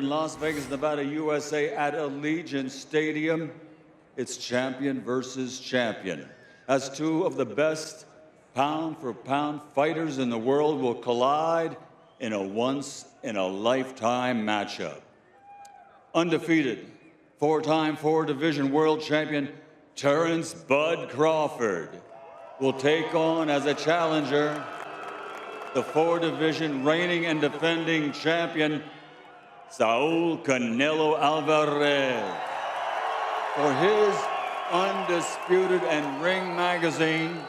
In Las Vegas, Nevada, USA at Allegiant Stadium, it's champion versus champion. As two of the best pound-for-pound fighters in the world will collide in a once-in-a-lifetime matchup. Undefeated, four-time four-division world champion Terrence "Bud" Crawford will take on as a challenger the four-division reigning and defending champion Saul Canelo Alvarez for his undisputed and Ring Magazine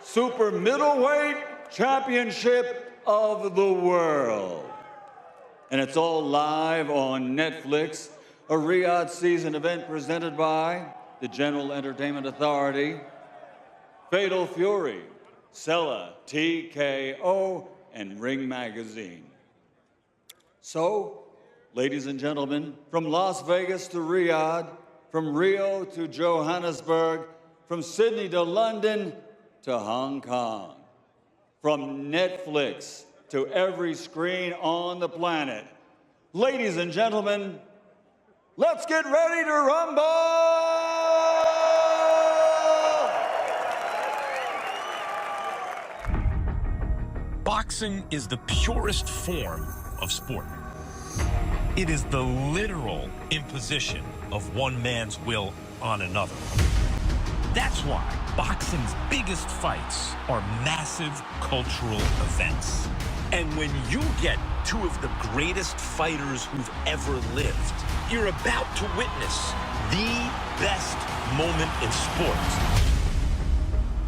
Super Middleweight Championship of the World. And it's all live on Netflix, a Riyadh season event presented by the General Entertainment Authority, Fatal Fury, Sella, TKO, and Ring Magazine. So, ladies and gentlemen, from Las Vegas to Riyadh, from Rio to Johannesburg, from Sydney to London to Hong Kong, from Netflix to every screen on the planet. Ladies and gentlemen, let's get ready to rumble! Boxing is the purest form of sport. It is the literal imposition of one man's will on another. That's why boxing's biggest fights are massive cultural events. And when you get two of the greatest fighters who've ever lived, you're about to witness the best moment in sports.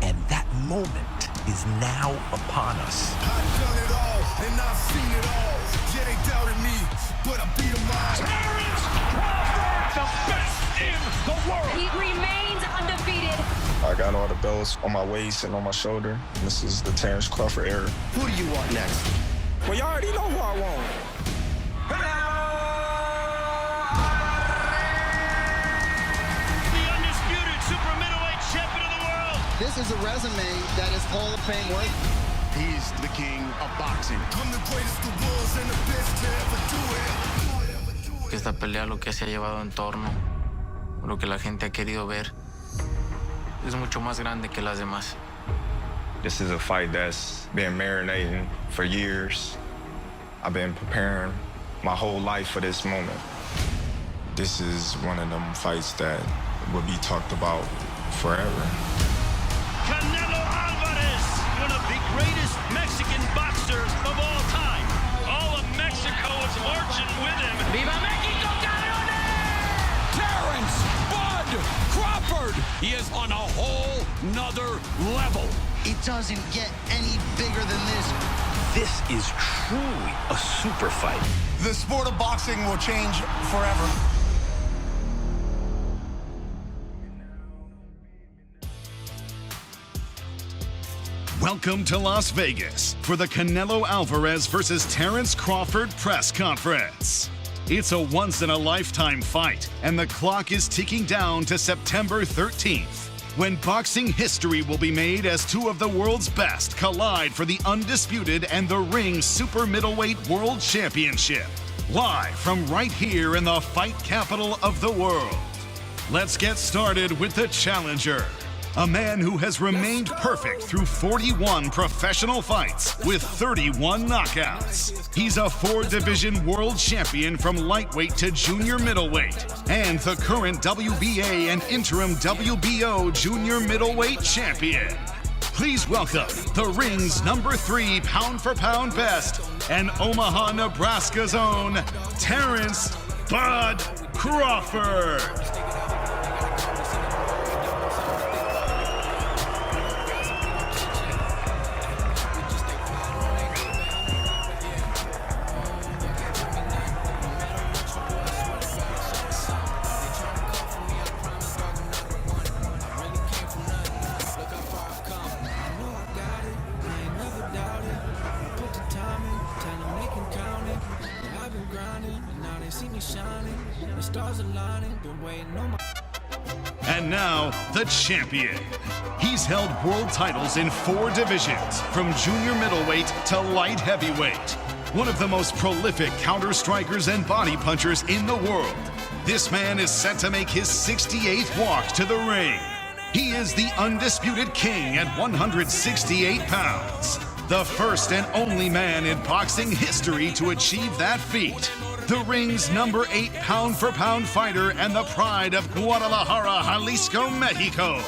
And that moment is now upon us. I've done it all, and I've seen it all. Yeah, they doubted me, but I beat them all. Terrence Crawford, the best in the world. He remains undefeated. I got all the belts on my waist and on my shoulder. This is the Terrence Crawford era. Who do you want next? Well, y'all already know who I want. The undisputed super middleweight champion of the world. This is a resume that is Hall of Fame worthy. He's the king of boxing. I'm the greatest the world's and the best to ever do it. Esta pelea, lo que se ha llevado en torno, lo que la gente ha querido ver, es mucho más grande que las demás. This is a fight that's been marinating for years. I've been preparing my whole life for this moment. This is one of them fights that will be talked about forever. Canelo Alvarez, one of the greatest Mexican boxers of all time. All of Mexico is marching with him. Viva Mexico, cabrones! Terrence "Bud" Crawford. He is on a whole nother level. It doesn't get any bigger than this. This is truly a super fight. The sport of boxing will change forever. Welcome to Las Vegas for the Canelo Alvarez versus Terrence Crawford press conference. It's a once-in-a-lifetime fight, and the clock is ticking down to September 13th, when boxing history will be made as two of the world's best collide for the undisputed and the Ring Super Middleweight World Championship. Live from right here in the fight capital of the world. Let's get started with the challenger. A man who has remained perfect through 41 professional fights with 31 knockouts. He's a four-division world champion from lightweight to junior middleweight and the current WBA and interim WBO junior middleweight champion. Please welcome the Ring's #3 pound-for-pound best and Omaha, Nebraska's own Terrence "Bud" Crawford. And now, the champion. He's held world titles in 4 divisions, from junior middleweight to light heavyweight. one of the most prolific counter-strikers and body punchers in the world. This man is set to make his 68th walk to the ring. He is the undisputed king at 168 pounds. The first and only man in boxing history to achieve that feat. The ring's number 8 pound-for-pound fighter and the pride of Guadalajara, Jalisco, Mexico.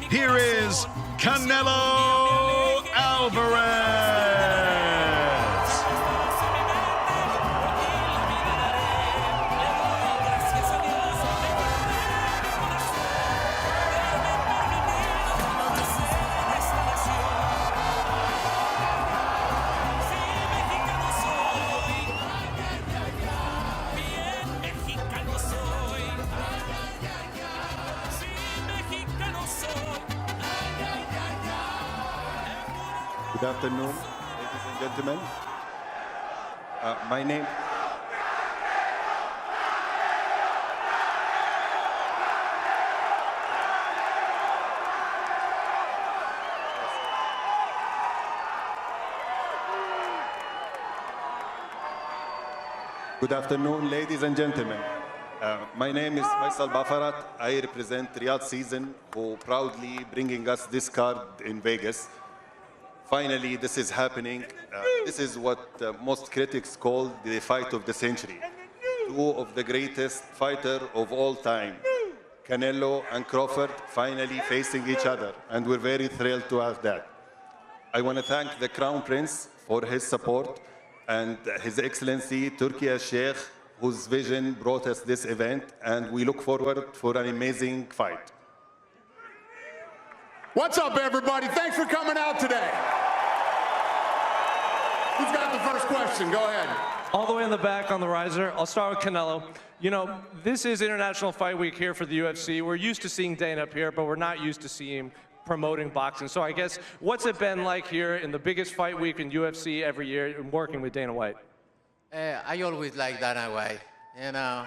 Here is Canelo Alvarez. Good afternoon, ladies and gentlemen. My name... Good afternoon, ladies and gentlemen. My name is Faisal Bafarat. I represent Riyadh Season, who proudly bringing us this card in Vegas. Finally, this is happening. This is what most critics call the fight of the century. Two of the greatest fighters of all time, Canelo and Crawford, finally facing each other, and we're very thrilled to have that. I want to thank the Crown Prince for his support and His Excellency Turki al-Sheikh, whose vision brought us this event, and we look forward for an amazing fight. What's up, everybody? Thanks for coming out today. Who's got the first question? Go ahead. All the way in the back on the riser. I'll start with Canelo. You know, this is International Fight Week here for the UFC. We're used to seeing Dana up here, but we're not used to seeing him promoting boxing. So I guess, what's it been like here in the biggest fight week in UFC every year and working with Dana White? I always like Dana White, you know.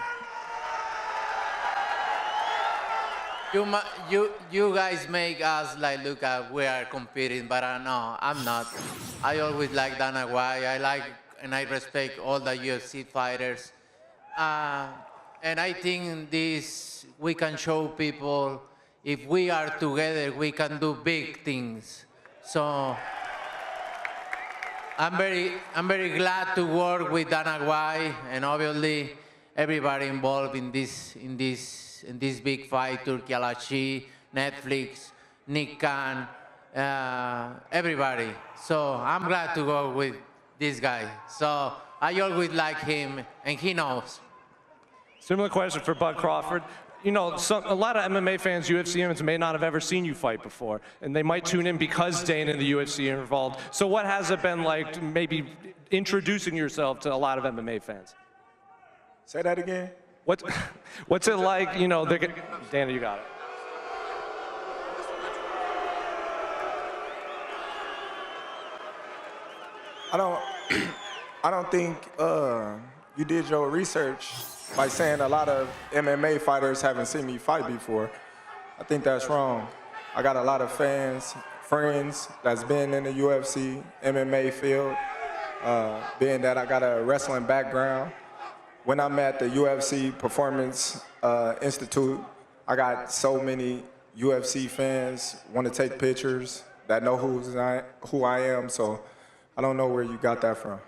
You guys make us like look at we are competing, but no, I'm not. I always like Dana White. I like and I respect all the UFC fighters. And I think this we can show people if we are together, we can do big things. So I'm very glad to work with Dana White and obviously everybody involved in this big fight, Turki al-Sheikh, Netflix, Nick Khan, everybody. So I'm glad to go with this guy. So I always like him, and he knows. Similar question for Bud Crawford. You know, a lot of MMA fans, UFC fans, may not have ever seen you fight before, and they might tune in because Dana and the UFC are involved. So what has it been like maybe introducing yourself to a lot of MMA fans? Say that again. What's it like, you know, Dana, you got it. I don't think you did your research by saying a lot of MMA fighters haven't seen me fight before. I think that's wrong. I got a lot of fans, friends that's been in the UFC, MMA field, being that I got a wrestling background. When I'm at the UFC Performance Institute, I got so many UFC fans want to take pictures that know who I am, so I don't know where you got that from.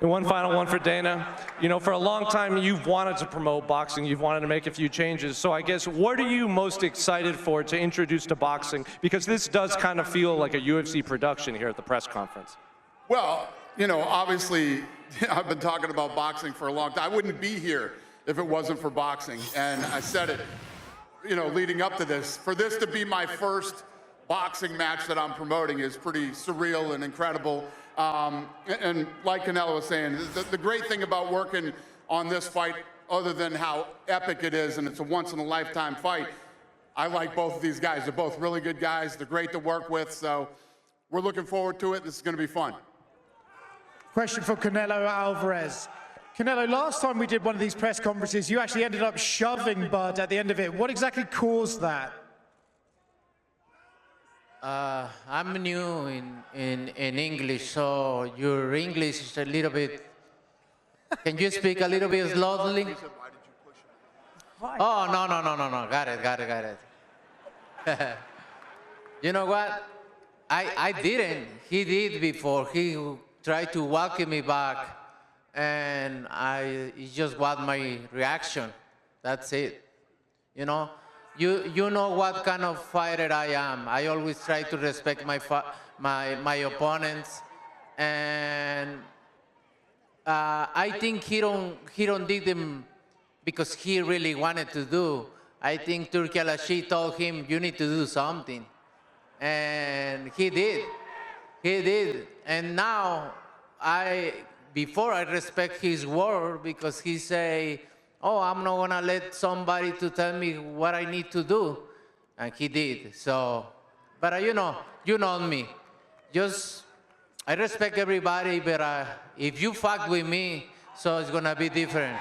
And one final one for Dana. You know, for a long time, you've wanted to promote boxing. You've wanted to make a few changes. So I guess, what are you most excited for to introduce to boxing? Because this does kind of feel like a UFC production here at the press conference. Well, you know, obviously, I've been talking about boxing for a long time. I wouldn't be here if it wasn't for boxing. And I said it, you know, leading up to this. For this to be my first boxing match that I'm promoting is pretty surreal and incredible. And like Canelo was saying, the great thing about working on this fight, other than how epic it is and it's a once-in-a-lifetime fight, I like both of these guys. They're both really good guys. They're great to work with. So we're looking forward to it. This is going to be fun. Question for Canelo Alvarez. Canelo, last time we did one of these press conferences, you actually ended up shoving Bud at the end of it. What exactly caused that? I'm new in English, so your English is a little bit. Can you speak a little bit slowly? Oh, no. Got it. You know what? I didn't. He did before. He tried to welcome me back, and it just was my reaction. That's it. You know? You know what kind of fighter I am. I always try to respect my opponents, and I think he don't did them because he really wanted to do. I think Turki Al-Ashi told him, you need to do something, and he did. And now before I respect his word because he say, oh, I'm not gonna let somebody to tell me what I need to do. And he did, so. But you know me. I respect everybody, but if you fuck with me, so it's gonna be different.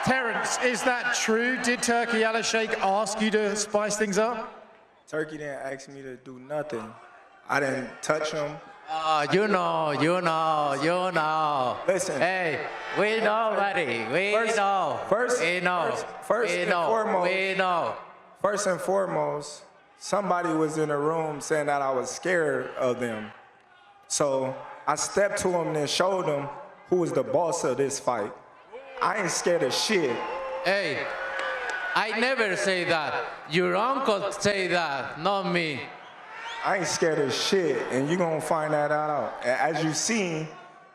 Terence, is that true? Did Turki Al-Sheikh ask you to spice things up? Turkey didn't ask me to do nothing. I didn't touch him. You know. Listen. Hey, we know, buddy. We know. First and foremost, somebody was in the room saying that I was scared of them. So I stepped to him and showed him who was the boss of this fight. I ain't scared of shit. Hey, I never say that. Your uncle say that, not me. I ain't scared of shit, and you're gonna find that out. As you seen,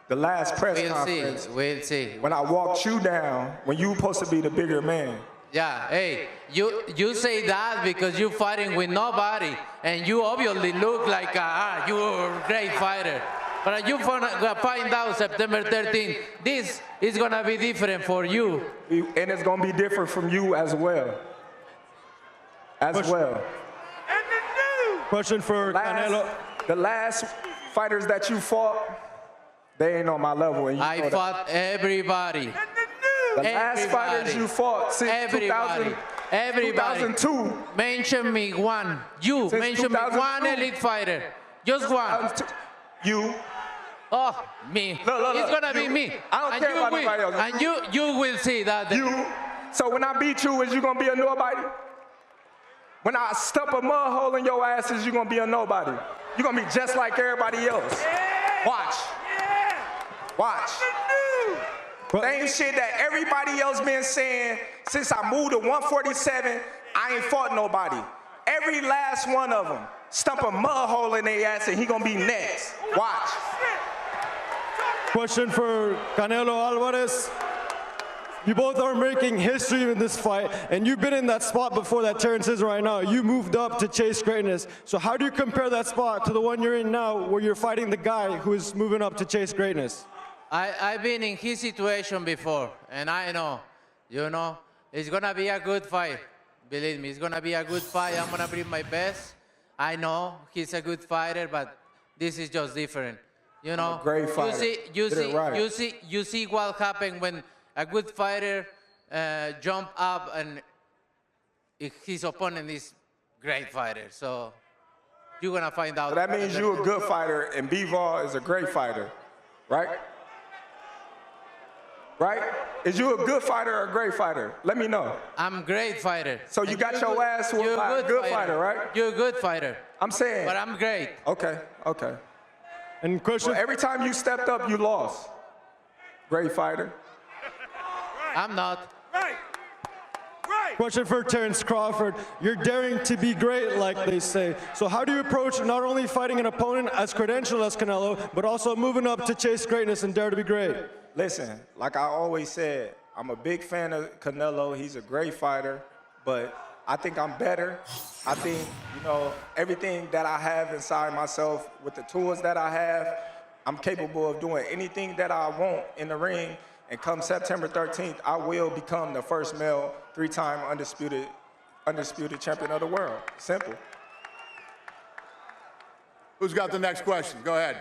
the last press conference, we'll see. When I walked you down, when you were supposed to be the bigger man. Yeah, hey, you say that because you're fighting with nobody, and you obviously look like you're a great fighter. But you find out September 13th, this is gonna be different for you. And it's gonna be different from you as well. Question for Canelo. The last fighters that you fought, they ain't on my level. And I fought everybody. The last fighters you fought since 2002. Mention me one. You mention me one elite fighter. Just one. You. Oh, me. Look, it's gonna be me. I don't care about anybody else. And you will see that. You. So when I beat you, is you gonna be a nobody? When I stump a mud hole in your ass, is you gonna be a nobody? You're gonna be just like everybody else. Watch. Same shit that everybody else been saying since I moved to 147, I ain't fought nobody. Every last one of them stump a mud hole in their ass and he gonna be next. Watch. Question for Canelo Alvarez. You both are making history in this fight, and you've been in that spot before that Terence is right now. You moved up to chase greatness. So how do you compare that spot to the one you're in now, where you're fighting the guy who is moving up to chase greatness? I've been in his situation before, and I know, it's gonna be a good fight. Believe me, it's gonna be a good fight. I'm gonna bring my best. I know he's a good fighter, but this is just different. Great fighter. You see what happened when a good fighter jump up and his opponent is great fighter. So you're gonna find out. So that means you're a good fighter and Bivol is a great fighter, right? Right? Is you a good fighter or a great fighter? Let me know. I'm a great fighter. So you got your ass whooped by a good fighter, right? You're a good fighter. I'm saying. But I'm great. Okay. And question. Well, every time you stepped up, you lost. Great fighter. I'm not. Question for Terence Crawford. You're daring to be great, like they say. So how do you approach not only fighting an opponent as credentialed as Canelo, but also moving up to chase greatness and dare to be great? Listen, like I always said, I'm a big fan of Canelo. He's a great fighter, but I think I'm better. I think, everything that I have inside myself with the tools that I have, I'm capable of doing anything that I want in the ring. And come September 13th, I will become the first male 3-time undisputed champion of the world. Simple. Who's got the next question? Go ahead.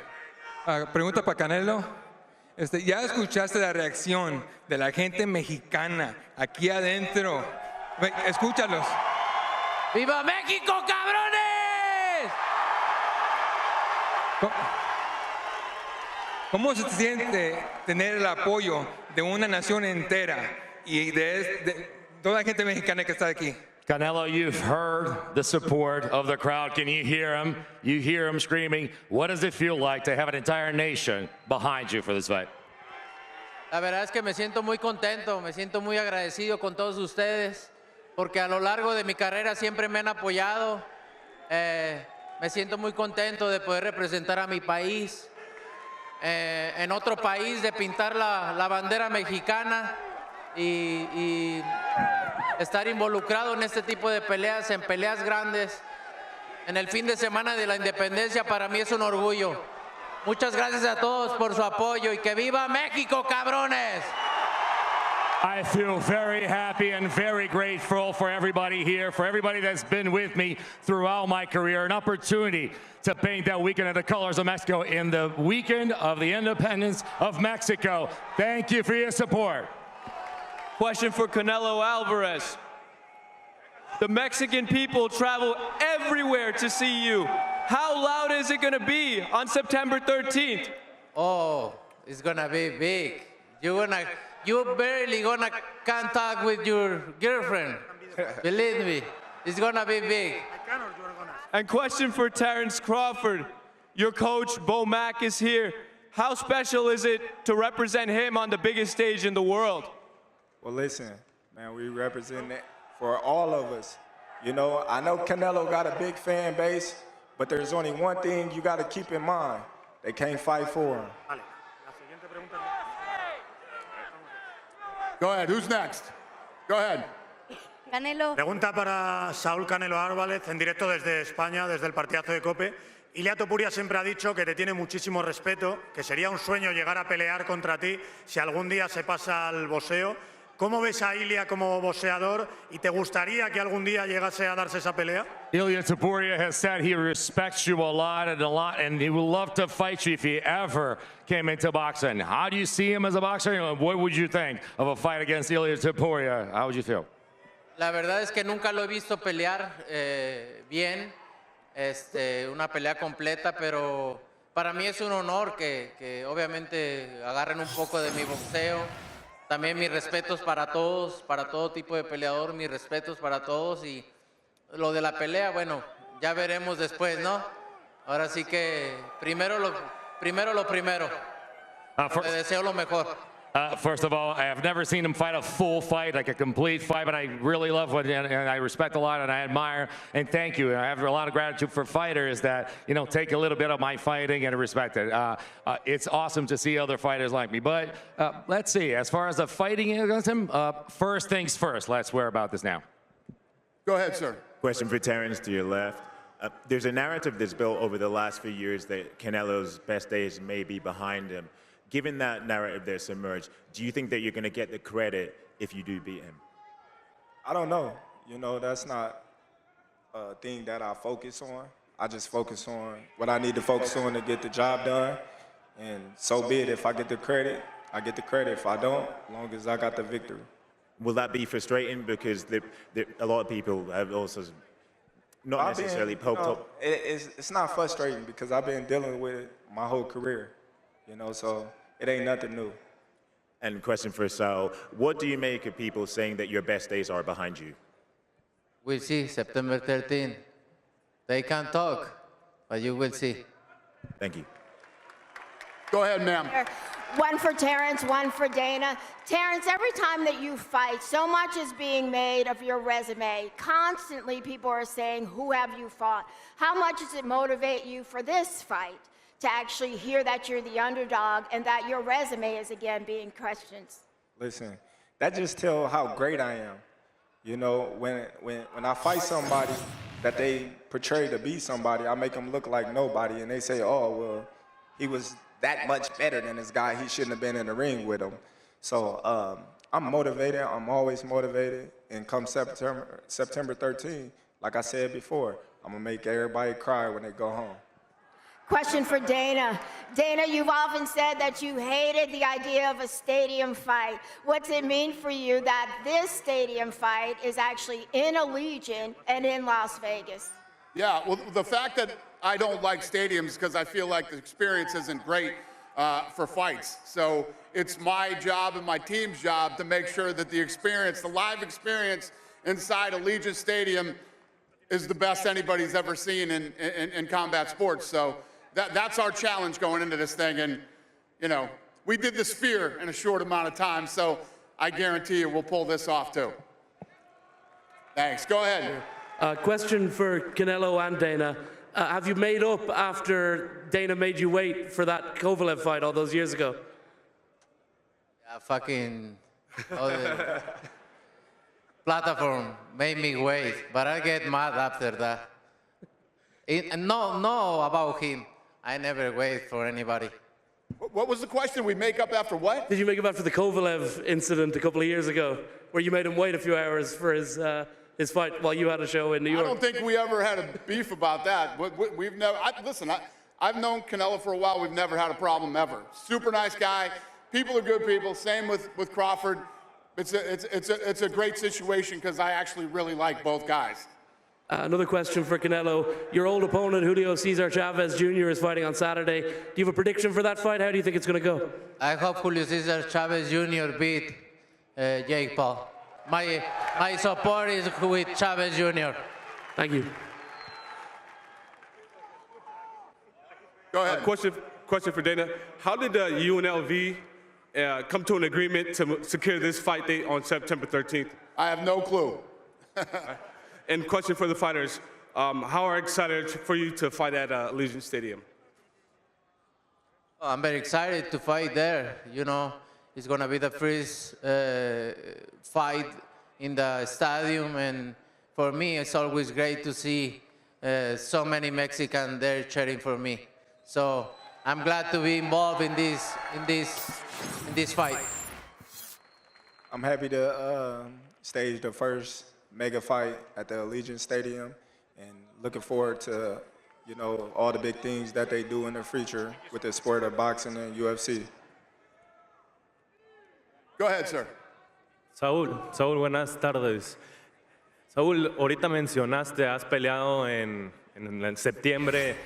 Pregunta para Canelo. Ya escuchaste la reacción de la gente mexicana aquí adentro. Escúchalos. ¡Viva México, cabrones! ¿Cómo se siente tener el apoyo de una nación entera y de toda la gente mexicana que está aquí? Canelo, you've heard the support of the crowd. Can you hear him? You hear him screaming. What does it feel like to have an entire nation behind you for this fight? La verdad es que me siento muy contento, me siento muy agradecido con todos ustedes, porque a lo largo de mi carrera siempre me han apoyado. Me siento muy contento de poder representar a mi país. En otro país, de pintar la bandera mexicana y estar involucrado en este tipo de peleas, en peleas grandes. En el fin de semana de la independencia, para mí es un orgullo. Muchas gracias a todos por su apoyo y que viva México, cabrones. I feel very happy and very grateful for everybody here, for everybody that's been with me throughout my career. An opportunity to paint that weekend of the colors of Mexico in the weekend of the independence of Mexico. Thank you for your support. Question for Canelo Alvarez. The Mexican people travel everywhere to see you. How loud is it going to be on September 13th? Oh, it's going to be big. You barely gonna can't talk with your girlfriend. Believe me, it's gonna be big. And question for Terrence Crawford. Your coach, Bo Mack, is here. How special is it to represent him on the biggest stage in the world? Well, listen, man, we represent it for all of us. You know, I know Canelo got a big fan base, but there's only one thing you got to keep in mind. They can't fight for him. Go ahead, who's next? Go ahead. Canelo. Pregunta para Saúl Canelo Álvarez, en directo desde España, desde el partidazo de COPE. Ilia Topuria siempre ha dicho que te tiene muchísimo respeto, que sería un sueño llegar a pelear contra ti si algún día se pasa al boxeo. ¿Cómo ves a Ilia como boxeador y te gustaría que algún día llegase a darse esa pelea? Ilia Topuria has said he respects you a lot, and he would love to fight you if he ever came into boxing. How do you see him as a boxer? What would you think of a fight against Ilia Topuria? How would you feel? La verdad es que nunca lo he visto pelear bien, una pelea completa, pero para mí es un honor que obviamente agarren un poco de mi boxeo. También mis respetos para todos, para todo tipo de peleador, mis respetos para todos. Y lo de la pelea, bueno, ya veremos después, ¿no? Ahora sí que primero lo primero. Le deseo lo mejor. First of all, I have never seen him fight a full fight, like a complete fight, but I really love what, and I respect a lot, and I admire, and thank you. I have a lot of gratitude for fighters that, you know, take a little bit of my fighting and respect it. It's awesome to see other fighters like me. But let's see, as far as the fighting against him, first things first. Let's hear about this now. Go ahead, sir. Question for Terrence to your left. There's a narrative that's built over the last few years that Canelo's best days may be behind him. Given that narrative that's emerged, do you think that you're going to get the credit if you do beat him? I don't know. You know, that's not a thing that I focus on. I just focus on what I need to focus on to get the job done. And so be it. If I get the credit, I get the credit. If I don't, as long as I got the victory. Will that be frustrating? Because a lot of people have also not necessarily poked up. It's not frustrating because I've been dealing with it my whole career. You know, so it ain't nothing new. And question for Saul, what do you make of people saying that your best days are behind you? We'll see, September 13th. They can't talk, but you will see. Thank you. Go ahead, ma'am. One for Terrence, one for Dana. Terrence, every time that you fight, so much is being made of your resume. Constantly people are saying, who have you fought? How much does it motivate you for this fight? To actually hear that you're the underdog and that your resume is again being questioned? Listen, that just tells how great I am. You know, when I fight somebody that they portray to be somebody, I make them look like nobody, and they say, oh, well, he was that much better than this guy. He shouldn't have been in the ring with him. So I'm motivated. I'm always motivated. And come September 13th, like I said before, I'm going to make everybody cry when they go home. Question for Dana. Dana, you've often said that you hated the idea of a stadium fight. What's it mean for you that this stadium fight is actually in Allegiant and in Las Vegas? Yeah, well, the fact that I don't like stadiums because I feel like the experience isn't great for fights. So it's my job and my team's job to make sure that the experience, the live experience inside Allegiant Stadium is the best anybody's ever seen in combat sports. So that's our challenge going into this thing. And, you know, we did the Sphere in a short amount of time, so I guarantee you we'll pull this off too. Thanks. Go ahead. Question for Canelo and Dana. Have you made up after Dana made you wait for that Kovalev fight all those years ago? Yeah, fucking the platform made me wait, but I get mad after that. No, about him. I never wait for anybody. What was the question? We make up after what? Did you make up after the Kovalev incident a couple of years ago, where you made him wait a few hours for his fight while you had a show in New York? I don't think we ever had a beef about that. We've never. Listen, I've known Canelo for a while. We've never had a problem ever. Super nice guy. People are good people. Same with Crawford. It's a great situation because I actually really like both guys. Another question for Canelo. Your old opponent, Julio Cesar Chavez Jr., is fighting on Saturday. Do you have a prediction for that fight? How do you think it's going to go? I hope Julio Cesar Chavez Jr. beat Jake Paul. My support is with Chavez Jr. Thank you. Go ahead. Question for Dana. How did UNLV come to an agreement to secure this fight date on September 13th? I have no clue. And question for the fighters. How are excited for you to fight at Allegiant Stadium? Oh, I'm very excited to fight there. You know, it's going to be the first fight in the stadium, and for me, it's always great to see so many Mexicans there cheering for me. So I'm glad to be involved in this fight. I'm happy to stage the first mega fight at the Allegiant Stadium, and looking forward to, you know, all the big things that they do in the future with the sport of boxing and UFC. Go ahead, sir. Saúl, buenas tardes. Saúl, ahorita mencionaste, has peleado en septiembre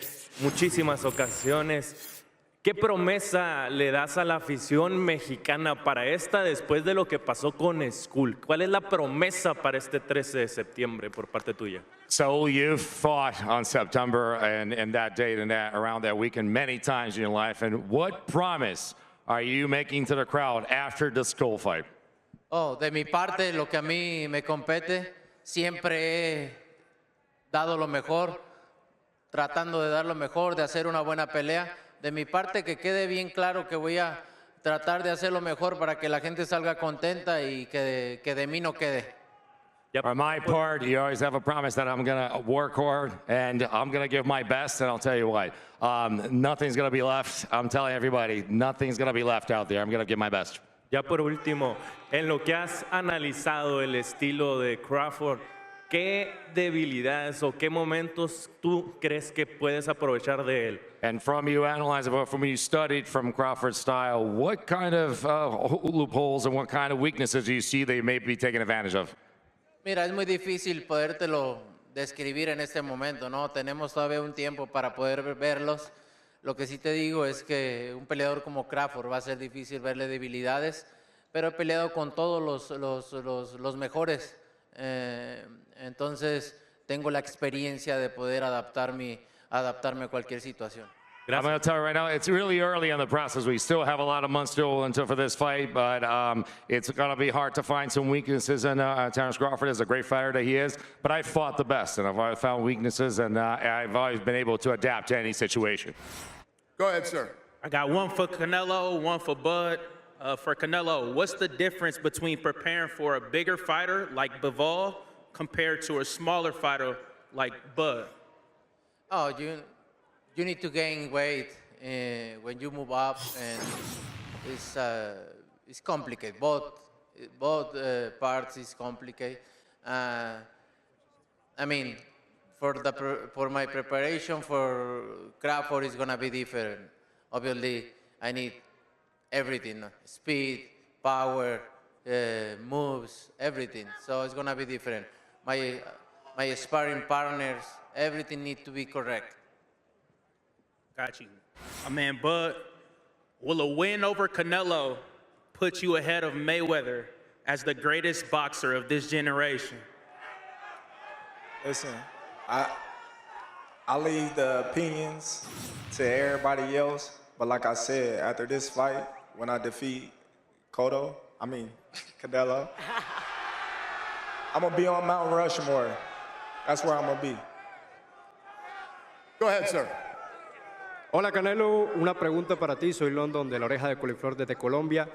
muchísimas ocasiones. ¿Qué promesa le das a la afición mexicana para esta después de lo que pasó con Skull? ¿Cuál es la promesa para este 13 de septiembre por parte tuya? So you've fought on September and that date and around that weekend many times in your life. And what promise are you making to the crowd after the Skull fight? Oh, de mi parte, lo que a mí me compete, siempre he dado lo mejor, tratando de dar lo mejor, de hacer una buena pelea. De mi parte, que quede bien claro que voy a tratar de hacer lo mejor para que la gente salga contenta y que de mí no quede. For my part, you always have a promise that I'm going to work hard and I'm going to give my best, and I'll tell you what, nothing's going to be left. I'm telling everybody, nothing's going to be left out there. I'm going to give my best. Ya por último, en lo que has analizado el estilo de Crawford, ¿qué debilidades o qué momentos tú crees que puedes aprovechar de él? And from you analyzing, from you studied from Crawford's style, what kind of loopholes and what kind of weaknesses do you see they may be taking advantage of? Mira, es muy difícil podértelo describir en este momento, ¿no? Tenemos todavía un tiempo para poder verlos. Lo que sí te digo es que un peleador como Crawford va a ser difícil verle debilidades, pero he peleado con todos los mejores. Entonces tengo la experiencia de poder adaptarme a cualquier situación. I'm going to tell you right now, it's really early in the process. We still have a lot of months to go until for this fight, but it's going to be hard to find some weaknesses in Terence Crawford. Is a great fighter that he is, but I fought the best, and I've always found weaknesses, and I've always been able to adapt to any situation. Go ahead, sir. I got one for Canelo, one for Bud. For Canelo, what's the difference between preparing for a bigger fighter like Bivol compared to a smaller fighter like Bud? Oh, you need to gain weight when you move up, and it's complicated. Both parts is complicated. I mean, for my preparation for Crawford is gonna be different. Obviously, I need everything: speed, power, moves, everything. So it's gonna be different. my sparring partners, everything needs to be correct. Got you. My man Bud, will a win over Canelo put you ahead of Mayweather as the greatest boxer of this generation? Listen, I leave the opinions to everybody else, but like I said, after this fight, when I defeat Canelo, I'm gonna be on Mount Rushmore. That's where I'm gonna be. Go ahead, sir. Hola Canelo, una pregunta para ti, soy London de la Oreja de Coliflor desde Colombia.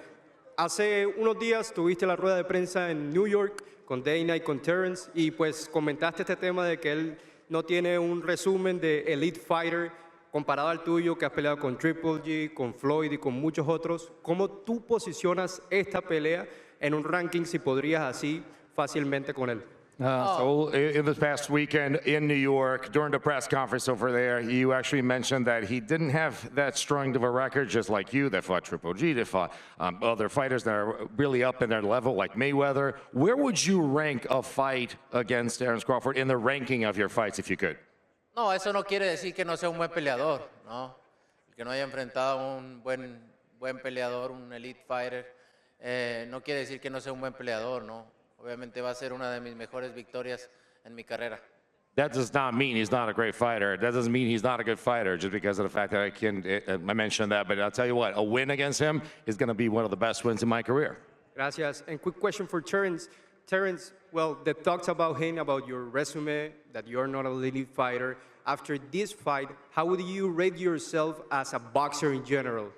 Hace unos días tuviste la rueda de prensa en New York con Dana y con Terence y pues comentaste este tema de que él no tiene un resumen de Elite Fighter comparado al tuyo que has peleado con Triple G, con Floyd y con muchos otros. ¿Cómo tú posicionas esta pelea en un ranking si podrías así fácilmente con él? So in this past weekend in New York, during the press conference over there, you actually mentioned that he didn't have that strong of a record, just like you, that fought Triple G, that fought other fighters that are really up in their level, like Mayweather. Where would you rank a fight against Terence Crawford in the ranking of your fights, if you could? No, eso no quiere decir que no sea un buen peleador, ¿no? Que no haya enfrentado a un buen peleador, un elite fighter, no quiere decir que no sea un buen peleador, ¿no? Obviamente va a ser una de mis mejores victorias en mi carrera. That does not mean he's not a great fighter. That doesn't mean he's not a good fighter just because of the fact that I mentioned that. But I'll tell you what, a win against him is going to be one of the best wins in my career. Gracias. And quick question for Terence. Terence, well, the talks about him, about your resume, that you're not a elite fighter. After this fight, how would you rate yourself as a boxer in general?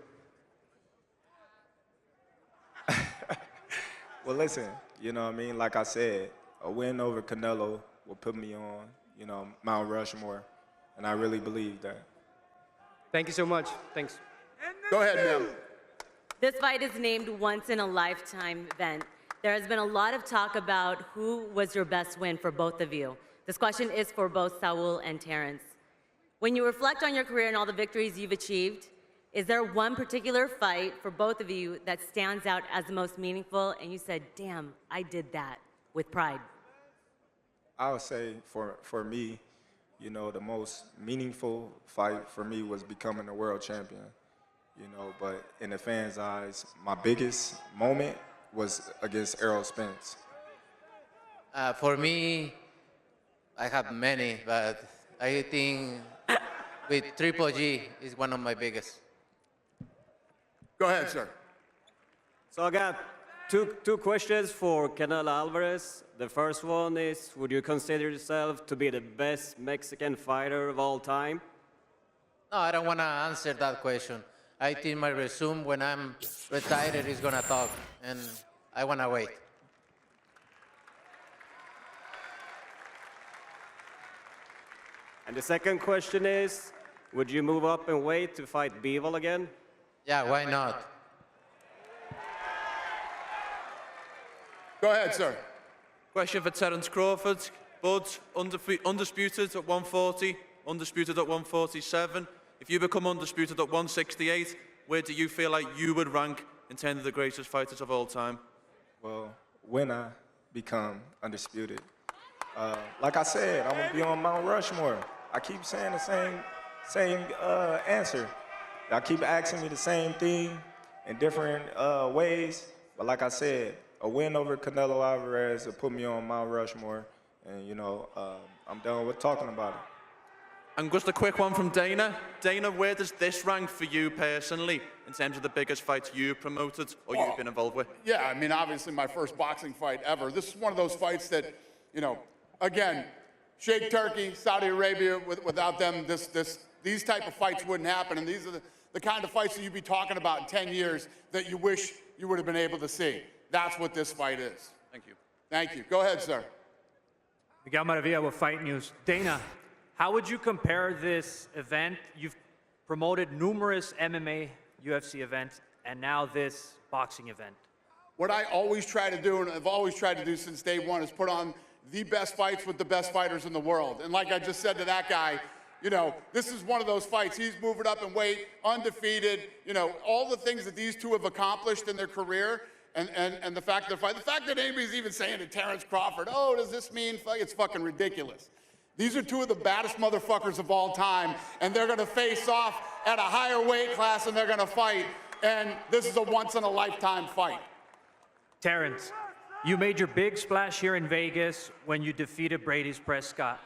Well, listen, you know what I mean? Like I said, a win over Canelo will put me on, Mount Rushmore, and I really believe that. Thank you so much. Thanks. Go ahead, ma'am. This fight is named Once in a Lifetime event. There has been a lot of talk about who was your best win for both of you. This question is for both Saul and Terence. When you reflect on your career and all the victories you've achieved, is there one particular fight for both of you that stands out as the most meaningful and you said, damn, I did that with pride? I would say for me, the most meaningful fight for me was becoming a world champion. But in the fans' eyes, my biggest moment was against Errol Spence. For me, I have many, but I think with Triple G is one of my biggest. Go ahead, sir. So I got two questions for Canelo Alvarez. The first one is, would you consider yourself to be the best Mexican fighter of all time? No, I don't want to answer that question. I think my resume when I'm retired is going to talk, and I want to wait. And the second question is, would you move up in weight to fight Bivol again? Yeah, why not? Go ahead, sir. Question for Terence Crawford. Bud, undisputed at 140, undisputed at 147. If you become undisputed at 168, where do you feel like you would rank in terms of the greatest fighters of all time? Well, when I become undisputed, like I said, I'm gonna be on Mount Rushmore. I keep saying the same answer. Y'all keep asking me the same thing in different ways, but like I said, a win over Canelo Alvarez will put me on Mount Rushmore, and I'm done with talking about it. And just a quick one from Dana. Dana, where does this rank for you personally in terms of the biggest fights you've promoted or you've been involved with? Yeah, I mean, obviously my first boxing fight ever. This is one of those fights that, again, Sheikh Turkey, Saudi Arabia, without them, these type of fights wouldn't happen. And these are the kind of fights that you'd be talking about in 10 years that you wish you would have been able to see. That's what this fight is. Thank you. Thank you. Go ahead, sir. Miguel Maravilla with Fight News. Dana, how would you compare this event? You've promoted numerous MMA, UFC events, and now this boxing event. What I always try to do, and I've always tried to do since day one, is put on the best fights with the best fighters in the world. And like I just said to that guy, this is one of those fights. He's moving up in weight, undefeated, all the things that these two have accomplished in their career. and the fact that anybody's even saying to Terrence Crawford, oh, does this mean, it's fucking ridiculous. These are two of the baddest motherfuckers of all time, and they're gonna face off at a higher weight class and they're gonna fight, and this is a once-in-a-lifetime fight. Terrence, you made your big splash here in Vegas when you defeated Brady's Prescott.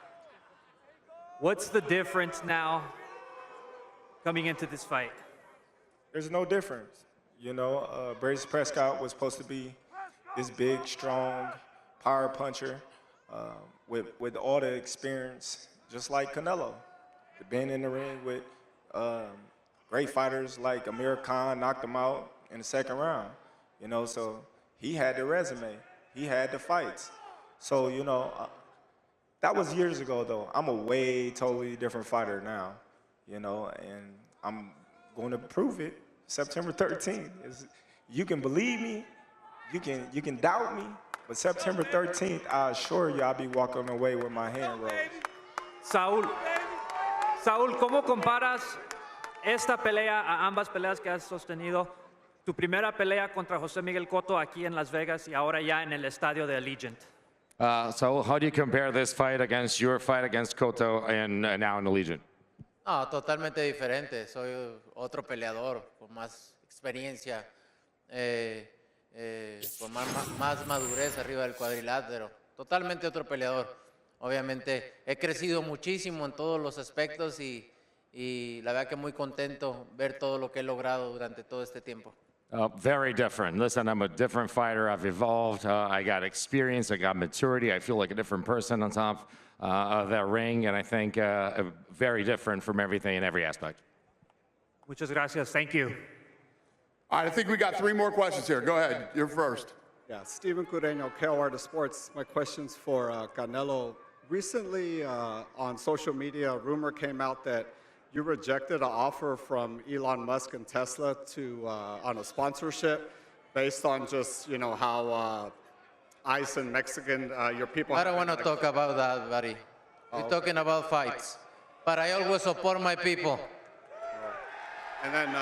What's the difference now coming into this fight? There's no difference. You know, Brady Prescott was supposed to be this big, strong, power puncher with all the experience, just like Canelo. Being in the ring with great fighters like Amir Khan, knocked him out in the second round. You know, so he had the resume. He had the fights. So, you know, that was years ago, though. I'm a way totally different fighter now, you know, and I'm going to prove it September 13th. You can believe me, you can doubt me, but September 13th, I assure you I'll be walking away with my hand raised. Saúl, ¿cómo comparas esta pelea a ambas peleas que has sostenido? Tu primera pelea contra José Miguel Cotto aquí en Las Vegas y ahora ya en el estadio de Allegiant. So how do you compare this fight against your fight against Cotto and now in Allegiant? No, totalmente diferente. Soy otro peleador con más experiencia, con más madurez arriba del cuadrilátero. Totalmente otro peleador. Obviamente he crecido muchísimo en todos los aspectos y la verdad que muy contento ver todo lo que he logrado durante todo este tiempo. Very different. Listen, I'm a different fighter. I've evolved. I got experience. I got maturity. I feel like a different person on top of that ring, and I think very different from everything in every aspect. Muchas gracias. Thank you. All right, I think we got 3 more questions here. Go ahead. You're first. Yeah, Steven Cureño, KOR Sports. My question's for Canelo. Recently on social media, a rumor came out that you rejected an offer from Elon Musk and Tesla to on a sponsorship based on just, you know, how ICE and Mexican, your people... I don't want to talk about that, buddy. We're talking about fights. But I always support my people. And then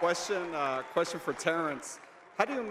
question for Terrence. How do you